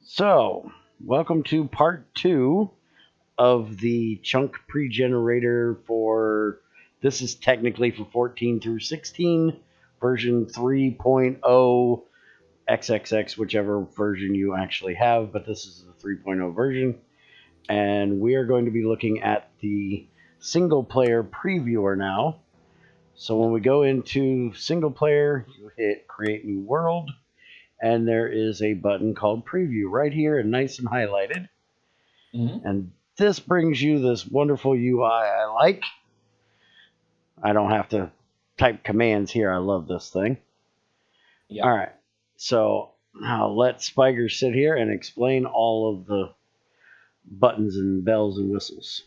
So, welcome to part 2 of the chunk pre-generator for, this is technically for 14 through 16, version 3.0 XXX, whichever version you actually have, but this is the 3.0 version. And we are going to be looking at the single player previewer now. So when we go into single player, you hit create new world, and there is a button called preview right here and nice and highlighted. Mm-hmm. And this brings you this wonderful UI I like. I don't have to type commands here. I love this thing. Yeah. All right. So I'll let Speiger sit here and explain all of the buttons and bells and whistles.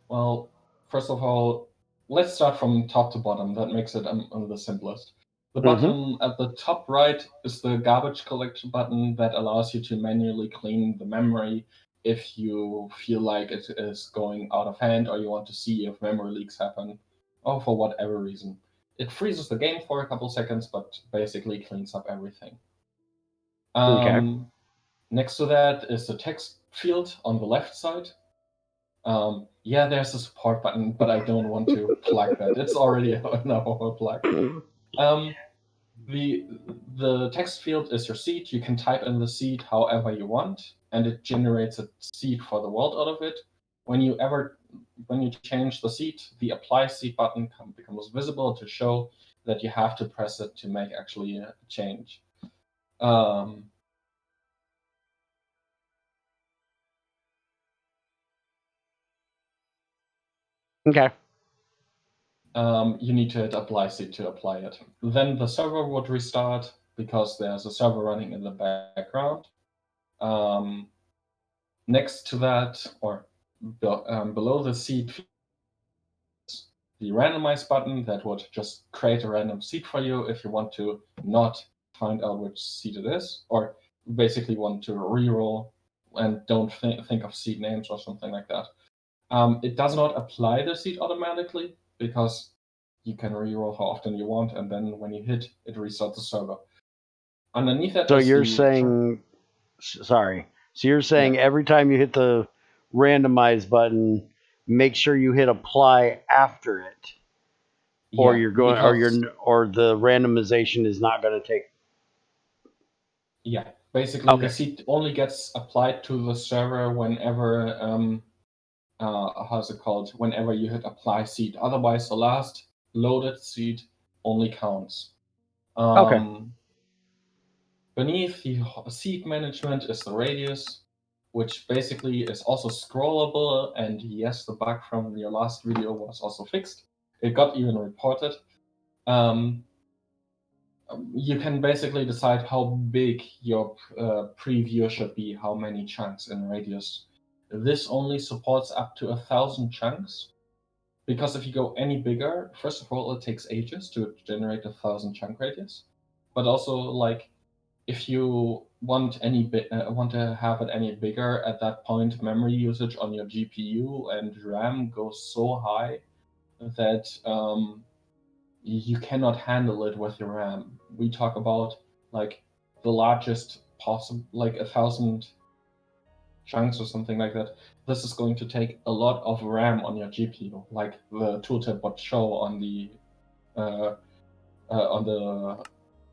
Well, first of all, let's start from top to bottom. That makes it the simplest. The button at the top right is the garbage collection button that allows you to manually clean the memory if you feel like it is going out of hand or you want to see if memory leaks happen or for whatever reason. It freezes the game for a couple seconds, but basically cleans up everything. Okay. Next to that is the text field on the left side. Yeah, there's a support button, but I don't want to plug that. It's already a plug. The text field is your seed. You can type in the seed however you want, and it generates a seed for the world out of it. When you change the seed, the apply seed button becomes visible to show that you have to press it to make actually a change. Okay. You need to hit apply seed to apply it. Then the server would restart because there's a server running in the background. Next to that, or below the seed, the randomize button that would just create a random seed for you if you want to not find out which seed it is, or basically want to reroll and don't think of seed names or something like that. It does not apply the seed automatically because you can reroll how often you want, and then when you hit, it restarts the server. Underneath that So is you're the saying, sorry. So you're saying yeah. every time you hit the randomize button, make sure you hit apply after it, or Yeah, you're going, or the randomization is not going to take. Yeah, basically the Okay. seed only gets applied to the server whenever how's it called? Whenever you hit apply seed. Otherwise, the last loaded seed only counts. Okay. Beneath the seed management is the radius, which basically is also scrollable. And yes, the bug from your last video was also fixed. It got even reported. You can basically decide how big your preview should be, how many chunks in radius. This only supports up to 1,000 chunks, because if you go any bigger, first of all, it takes ages to generate 1,000 chunk radius. But also, like, if you want want to have it any bigger, at that point, memory usage on your GPU and RAM goes so high that you cannot handle it with your RAM. We talk about like the largest possible, like 1,000 chunks or something like that. This is going to take a lot of RAM on your GPU, like the tooltip would show on the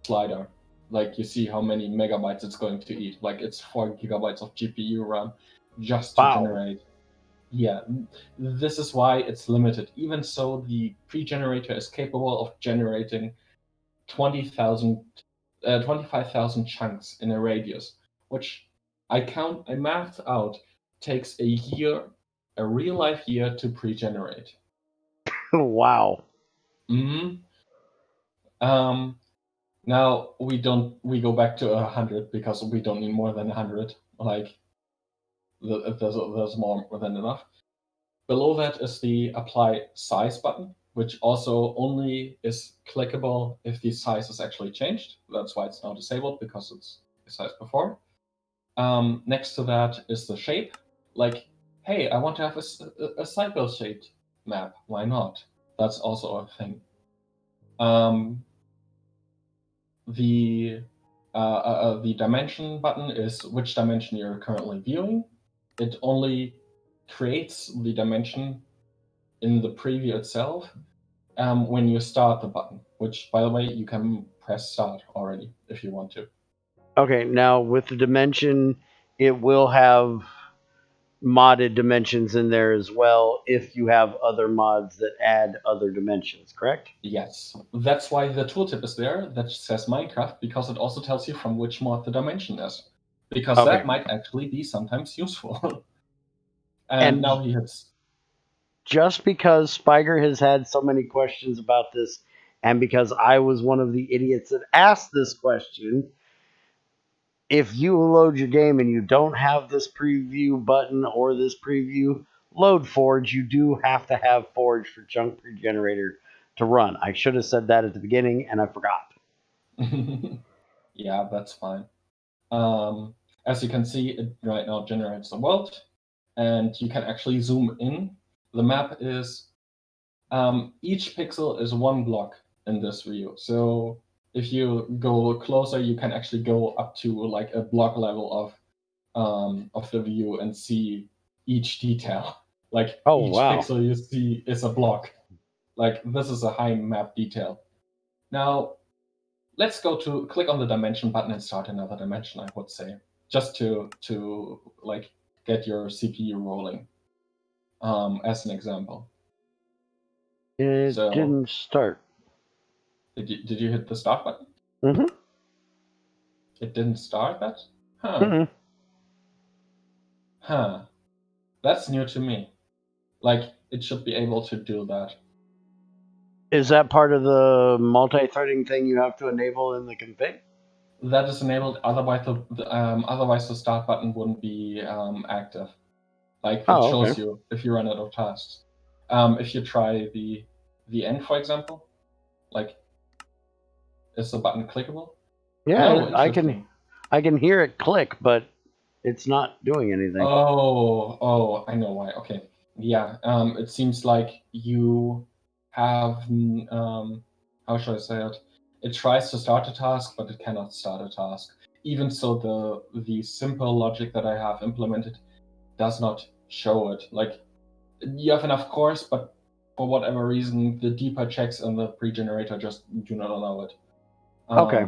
slider. Like you see how many megabytes it's going to eat. Like it's 4 gigabytes of GPU RAM just to Wow. generate. Yeah, this is why it's limited. Even so, the pre-generator is capable of generating 25,000 chunks in a radius, which I mathed out takes a year, a real life year to pre-generate. Wow. Mm-hmm. Now we go back to 100 because we don't need more than 100. Like there's more than enough. Below that is the apply size button, which also only is clickable if the size is actually changed. That's why it's now disabled, because it's the size before. Next to that is the shape. Like, hey, I want to have a cycle shaped map. Why not? That's also a thing. The the dimension button is which dimension you're currently viewing. It only creates the dimension in the preview itself when you start the button, which, by the way, you can press start already if you want to. Okay, now with the dimension, it will have modded dimensions in there as well if you have other mods that add other dimensions, correct? Yes, that's why the tooltip is there that says Minecraft, because it also tells you from which mod the dimension is, because Okay. that might actually be sometimes useful. And now he hits. Just because Speiger has had so many questions about this, and because I was one of the idiots that asked this question, if you load your game and you don't have this preview button or this preview, load Forge. You do have to have Forge for Chunk Pregenerator to run. I should have said that at the beginning, and I forgot. Yeah, that's fine. As you can see, it right now generates the world, and you can actually zoom in. The map is each pixel is one block in this view. So if you go closer, you can actually go up to like a block level of the view and see each detail. Like Oh, each wow. pixel you see is a block. Like this is a high map detail. Now let's go to click on the dimension button and start another dimension, I would say, just to like get your CPU rolling. As an example. It So didn't start. did you hit the start button? Mm-hmm. It didn't start that? Huh. Mm-hmm. Huh. That's new to me. Like, it should be able to do that. Is that part of the multi-threading thing you have to enable in the config? That is enabled, otherwise the start button wouldn't be active. Like, it shows okay. you if you run out of tasks. If you try the end, for example, like, is the button clickable? Yeah, No, interesting. I can hear it click, but it's not doing anything. Oh, I know why. Okay. Yeah, it seems like you have, how should I say it? It tries to start a task, but it cannot start a task. Even so, the simple logic that I have implemented does not show it. Like, you have enough cores, but for whatever reason, the deeper checks in the Pregenerator just do not allow it. Okay.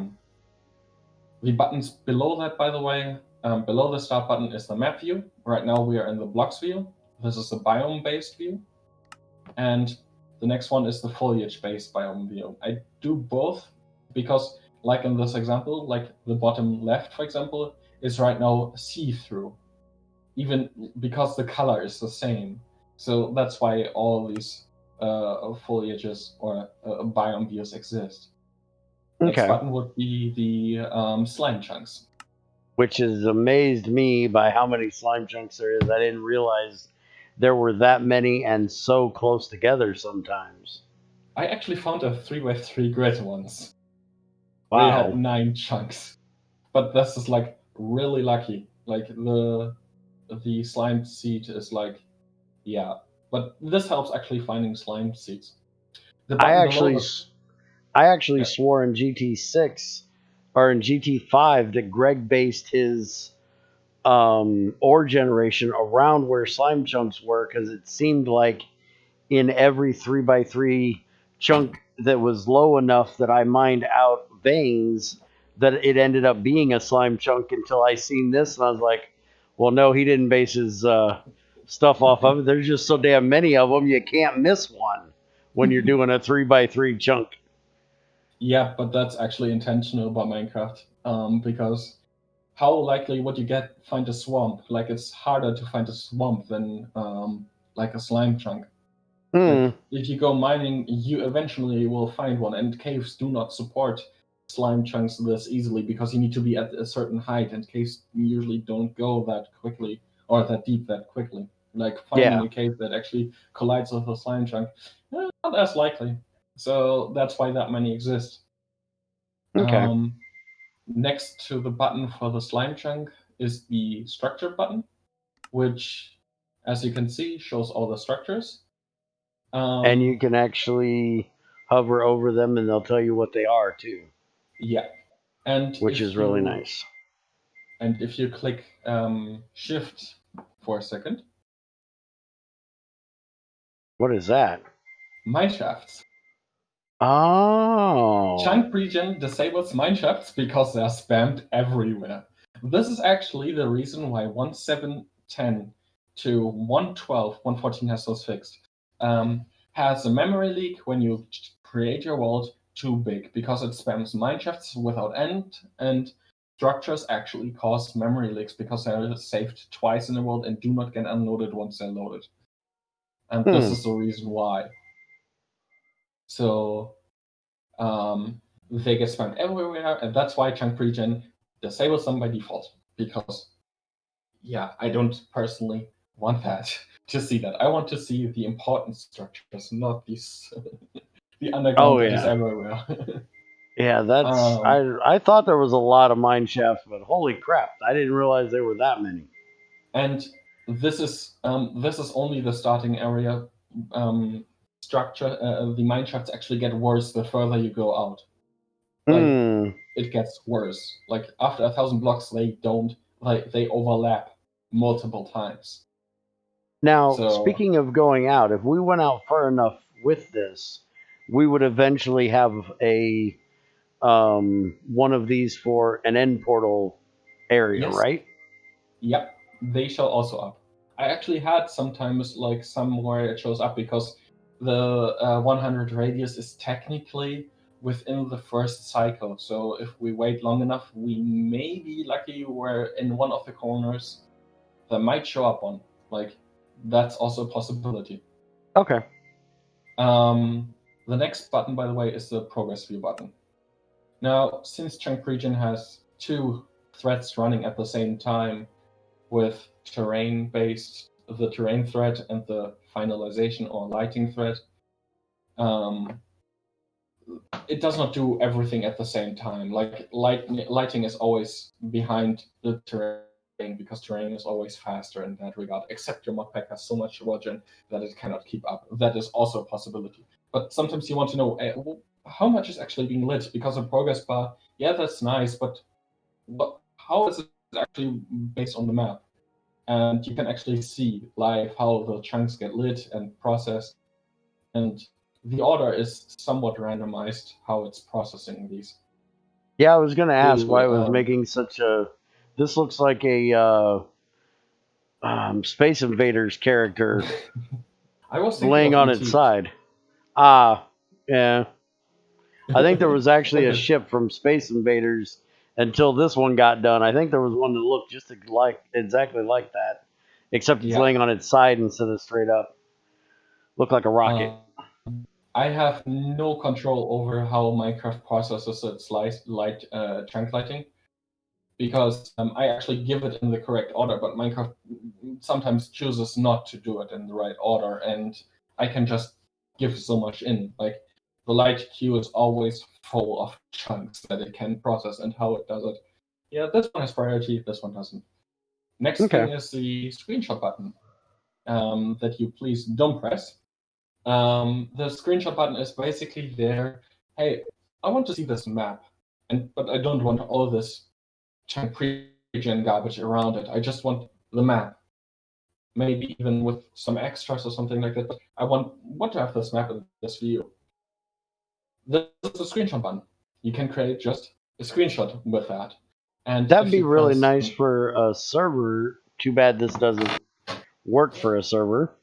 The buttons below that, by the way, below the start button is the map view. Right now we are in the blocks view. This is a biome-based view. And the next one is the foliage-based biome view. I do both because, like in this example, like the bottom left, for example, is right now see-through, even because the color is the same. So that's why all these foliages or biome views exist. Next Okay. button would be the slime chunks. Which has amazed me by how many slime chunks there is. I didn't realize there were that many and so close together sometimes. I actually found a 3x3 grid once. Where you had Wow. 9 chunks. But this is like really lucky. Like the slime seed is like, yeah. But this helps actually finding slime seeds. The I button below actually the I actually yeah. swore in GT6 or in GT5 that Greg based his ore generation around where slime chunks were because it seemed like in every 3x3 chunk that was low enough that I mined out veins that it ended up being a slime chunk until I seen this and I was like, well, no, he didn't base his stuff off of it. There's just so damn many of them, you can't miss one when you're doing a 3x3 chunk. Yeah, but that's actually intentional by Minecraft. Because how likely would you find a swamp? Like it's harder to find a swamp than like a slime chunk. Like if you go mining, you eventually will find one, and caves do not support slime chunks this easily because you need to be at a certain height, and caves usually don't go that quickly or that deep that quickly. Like finding Yeah. a cave that actually collides with a slime chunk, not as likely. So that's why that many exist. Okay. Next to the button for the slime chunk is the structure button, which, as you can see, shows all the structures. And you can actually hover over them and they'll tell you what they are too. Yeah. And which is really nice. And if you click Shift for a second, What is that? Mineshafts. Oh. Chunk Regen disables mineshafts because they are spammed everywhere. This is actually the reason why 1.7.10 to 1.12, 1.14 has those fixed, has a memory leak when you create your world too big, because it spams mineshafts without end, and structures actually cause memory leaks because they are saved twice in the world and do not get unloaded once they're loaded. And this is the reason why. So they get spammed everywhere, and that's why chunk regen disables them by default. Because, yeah, I don't personally want that to see that. I want to see the important structures, not these the underground that is everywhere. Yeah, that's I thought there was a lot of mine shafts, but holy crap, I didn't realize there were that many. And this is only the starting area structure. The mine shafts actually get worse the further you go out. Like it gets worse. Like after 1,000 blocks, they overlap multiple times. Now, speaking of going out, if we went out far enough with this, we would eventually have a one of these for an end portal area, right? Yep, they show also up. I actually had sometimes like somewhere it shows up because the 100 radius is technically within the first cycle. So if we wait long enough, we may be lucky where in one of the corners that might show up on. Like that's also a possibility. Okay. The next button, by the way, is the progress view button. Now, since chunk regen has two threads running at the same time, with terrain-based, the terrain thread and the finalization or lighting thread, it does not do everything at the same time. Like lighting is always behind the terrain because terrain is always faster in that regard, except your modpack has so much regen that it cannot keep up. That is also a possibility. But sometimes you want to know how much is actually being lit, because a progress bar, yeah, that's nice, but how is it actually based on the map? And you can actually see live how the chunks get lit and processed. And the order is somewhat randomized how it's processing these. Yeah, I was going to ask why it was making such a. This looks like a Space Invaders character I was laying on its side. Yeah. I think there was actually a ship from Space Invaders until this one got done. I think there was one that looked just exactly like that, except it's laying on its side instead of straight up. Looked like a rocket. I have no control over how Minecraft processes its chunk lighting, because I actually give it in the correct order, but Minecraft sometimes chooses not to do it in the right order, and I can just give so much in. Like the light queue is always full of chunks that it can process, and how it does it. Yeah, this one has priority, this one doesn't. Next thing is the screenshot button that you please don't press. The screenshot button is basically there. Hey, I want to see this map, but I don't want all this chunk pre-gen garbage around it. I just want the map, maybe even with some extras or something like that. But I want to have this map in this view. This is a screenshot button. You can create just a screenshot with that. And that'd be really nice for a server. Too bad this doesn't work for a server.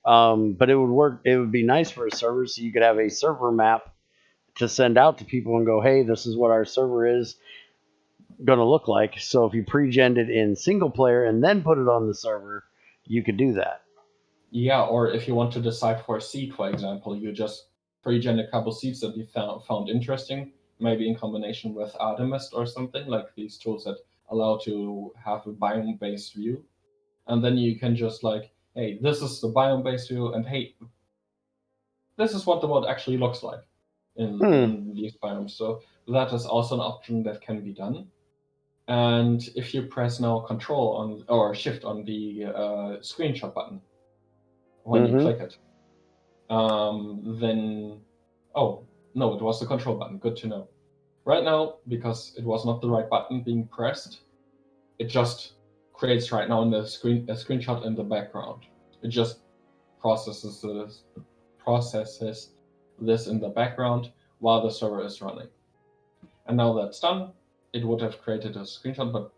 But it would work. It would be nice for a server, so you could have a server map to send out to people and go, "Hey, this is what our server is going to look like." So if you pre-gen it in single player and then put it on the server, you could do that. Yeah, or if you want to decide for a seed, for example, you just pre-gen a couple seeds that you found interesting, maybe in combination with Artemist or something, like these tools that allow to have a biome-based view. And then you can just like, hey, this is the biome-based view, and hey, this is what the world actually looks like in these biomes. So that is also an option that can be done. And if you press now Control on or Shift on the screenshot button when you click it, then oh no, it was the Control button. Good to know. Right now, because it was not the right button being pressed, it just creates right now in the screen a screenshot in the background. It just processes this in the background while the server is running. And now that's done, it would have created a screenshot, but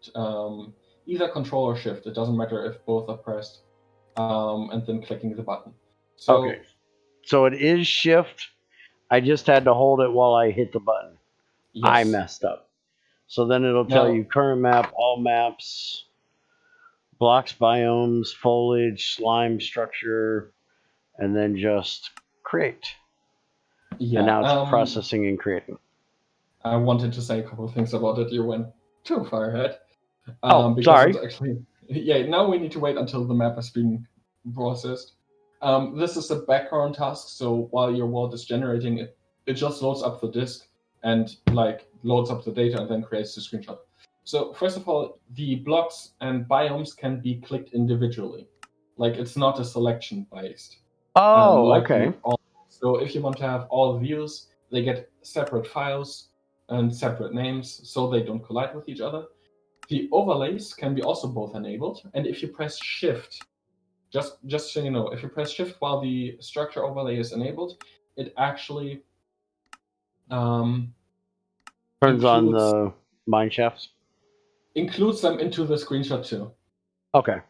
either Control or Shift, it doesn't matter if both are pressed, and then clicking the button. So, Okay. So it is Shift. I just had to hold it while I hit the button. yes. I messed up. So then it'll tell Now- you current map, all maps, blocks, biomes, foliage, slime structure, and then just create. Yeah. And now it's processing and creating. I wanted to say a couple of things about it. You went too far ahead. Because sorry. It's actually, yeah, now we need to wait until the map is being processed. This is a background task, so while your world is generating, it just loads up the disk and loads up the data and then creates the screenshot. So first of all, the blocks and biomes can be clicked individually. Like it's not a selection based. Okay. So if you want to have all views, they get separate files and separate names so they don't collide with each other. The overlays can be also both enabled, and if you press Shift, just so you know, if you press Shift while the structure overlay is enabled, it actually turns on the mine shafts. Includes them into the screenshot too. Okay.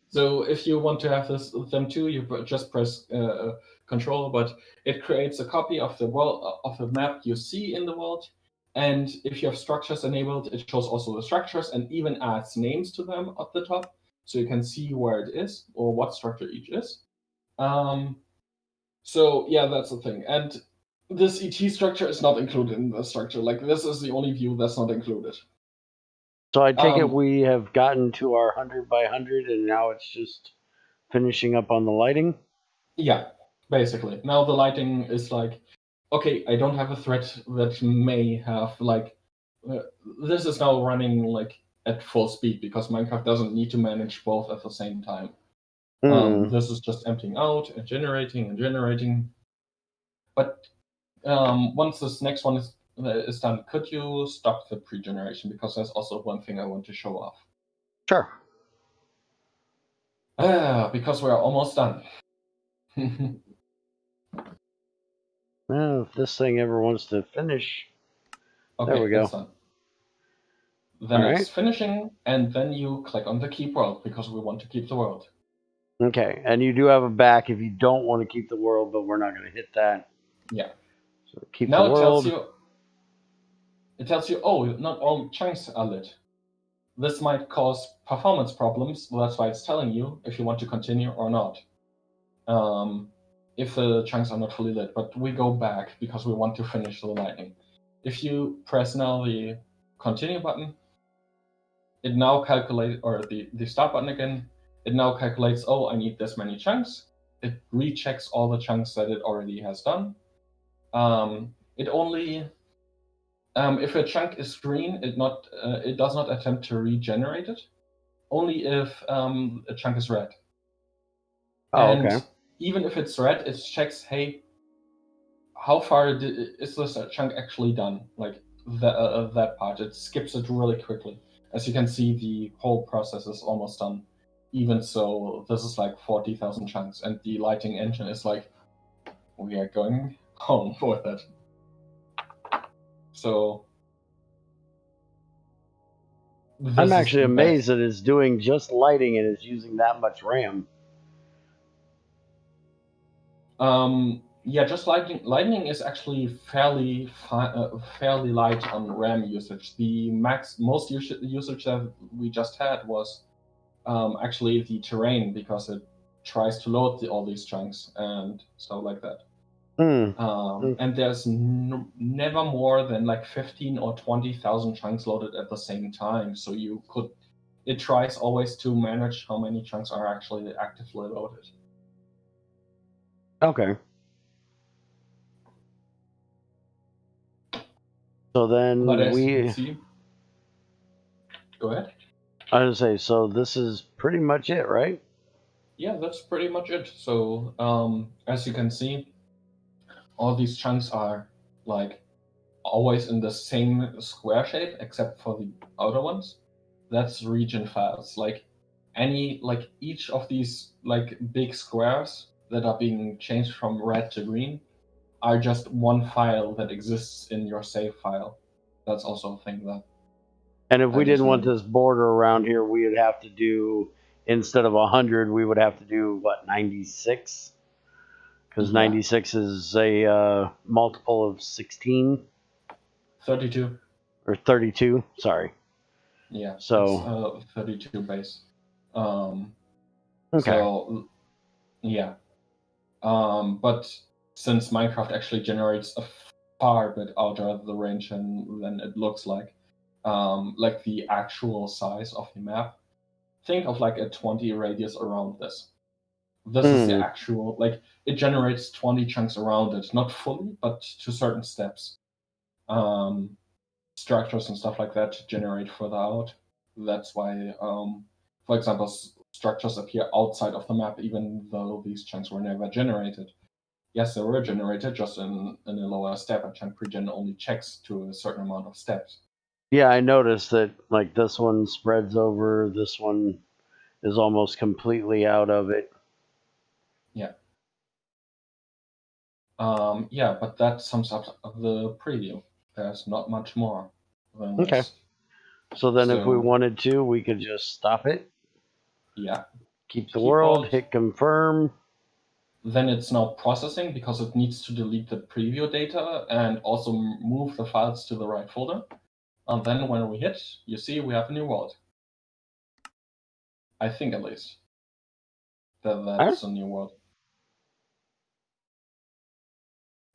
So if you want to have them too, you just press Control, but it creates a copy of the world of the map you see in the world. And if you have structures enabled, it shows also the structures and even adds names to them at the top, so you can see where it is or what structure each is. So yeah, that's the thing. And this ET structure is not included in the structure. Like this is the only view that's not included. So I take it we have gotten to our 100 by 100, and now it's just finishing up on the lighting? Yeah, basically. Now the lighting is like, okay, I don't have a thread that may have this is now running like at full speed because Minecraft doesn't need to manage both at the same time. This is just emptying out and generating. But once this next one is done, could you stop the pre-generation? Because there's also one thing I want to show off. Sure. Because we're almost done. Well, if this thing ever wants to finish. Okay, there we go. It's done. Then it's finishing, and then you click on the keep world because we want to keep the world. Okay, and you do have a back if you don't want to keep the world, but we're not going to hit that. Yeah. So keep now the world. It tells you, oh, not all chunks are lit. This might cause performance problems. Well, that's why it's telling you if you want to continue or not. If the chunks are not fully lit, but we go back because we want to finish the lighting. If you press now the continue button, it now calculates, or the start button again, it now calculates, oh, I need this many chunks. It rechecks all the chunks that it already has done. It only, if a chunk is green, it does not attempt to regenerate it. Only if a chunk is red. Okay. Even if it's red, it checks, hey, how far is this chunk actually done? Like that part, it skips it really quickly. As you can see, the whole process is almost done. Even so, this is like 40,000 chunks, and the lighting engine is like, we are going home with it. So I'm actually amazed that it's doing just lighting and it's using that much RAM. Yeah, just lightning is actually fairly light on RAM usage. The most usage that we just had was actually the terrain, because it tries to load all these chunks and stuff like that. And there's never more than like 15 or 20,000 chunks loaded at the same time. So it tries always to manage how many chunks are actually actively loaded. Okay. So then but as you can see, go ahead. I was gonna say, so this is pretty much it, right? Yeah, that's pretty much it. So as you can see, all these chunks are like always in the same square shape except for the outer ones, that's region files. Like each of these like big squares that are being changed from red to green are just one file that exists in your save file. That's also a thing that And if we didn't want additionally. this border around here, we would have to do, instead of 100, we would have to do, what, 96? Because Yeah, 96 is a multiple of 16 32. or 32. Sorry. Yeah, it's So 32 base. Um, okay. so yeah, but since Minecraft actually generates a far bit out of the range than it looks like the actual size of the map, think of like a 20 radius around this. This is the Hmm. actual, like, it generates 20 chunks around it, not fully, but to certain steps. Um, Structures and stuff like that to generate further out. That's why, for example, structures appear outside of the map, even though these chunks were never generated. Yes, they were generated just in a lower step, and chunk pregen only checks to a certain amount of steps. Yeah, I noticed that like this one spreads over, this one is almost completely out of it. Yeah. Yeah, but that sums up the preview. There's not much more than Okay. this. So then if we So, wanted to, we could just stop it, yeah, keep the keep world, world. hit confirm. Then it's now processing because it needs to delete the preview data and also move the files to the right folder. And then when we hit, you see we have a new world. I think at least that's a new world.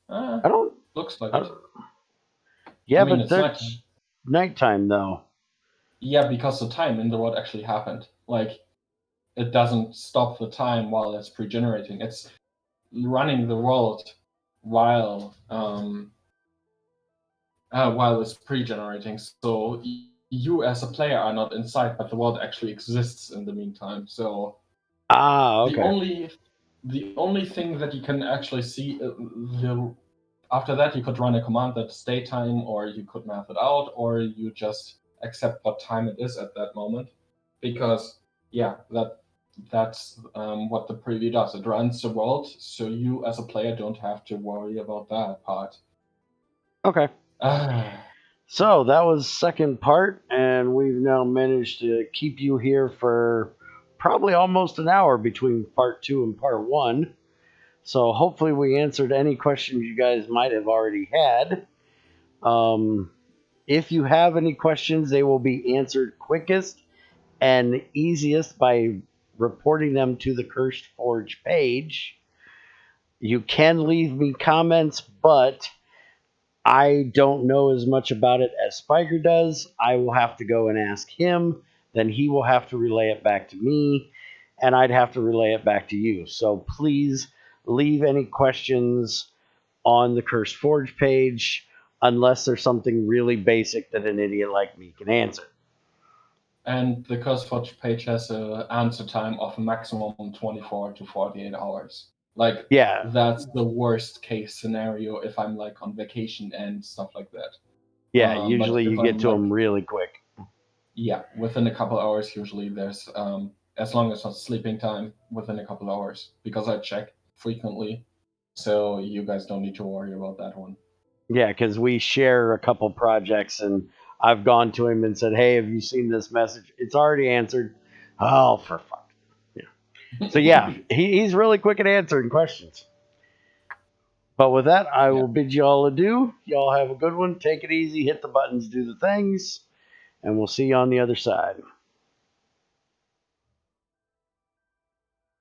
I don't. Looks like I it. don't I yeah, mean, but it's nighttime. that's nighttime though. Yeah, because the time in the world actually happened. Like, it doesn't stop the time while it's pre-generating. It's running the world while it's pre-generating. So you as a player are not inside, but the world actually exists in the meantime. So Ah, the okay. only thing that you can actually see after that, you could run a command that's daytime, or you could math it out, or you just accept what time it is at that moment, because yeah, that's what the preview does. It runs the world, so you as a player don't have to worry about that part. Okay. Ah, So that was second part, and we've now managed to keep you here for probably almost an hour between part 2 and part 1. So hopefully we answered any questions you guys might have already had. Um, if you have any questions, they will be answered quickest and easiest by reporting them to the Cursed Forge page. You can leave me comments, but I don't know as much about it as Speiger does. I will have to go and ask him. Then he will have to relay it back to me, and I'd have to relay it back to you. So please leave any questions on the Cursed Forge page, unless there's something really basic that an idiot like me can answer. and the CurseForge page has an answer time of maximum 24 to 48 hours. Like, Yeah, that's the worst case scenario if I'm like on vacation and stuff like that. yeah. But Usually if you get I'm to like, them really quick. yeah, within a couple hours, usually there's, as long as it's sleeping time, within a couple hours, because I check frequently. So you guys don't need to worry about that one. Yeah, because we share a couple projects, and I've gone to him and said, "Hey, have you seen this message? It's already answered." Oh, for fuck. Yeah. So yeah, he's really quick at answering questions. But with that, I Yeah. will bid you all adieu. Y'all have a good one. Take it easy. Hit the buttons. Do the things. And we'll see you on the other side.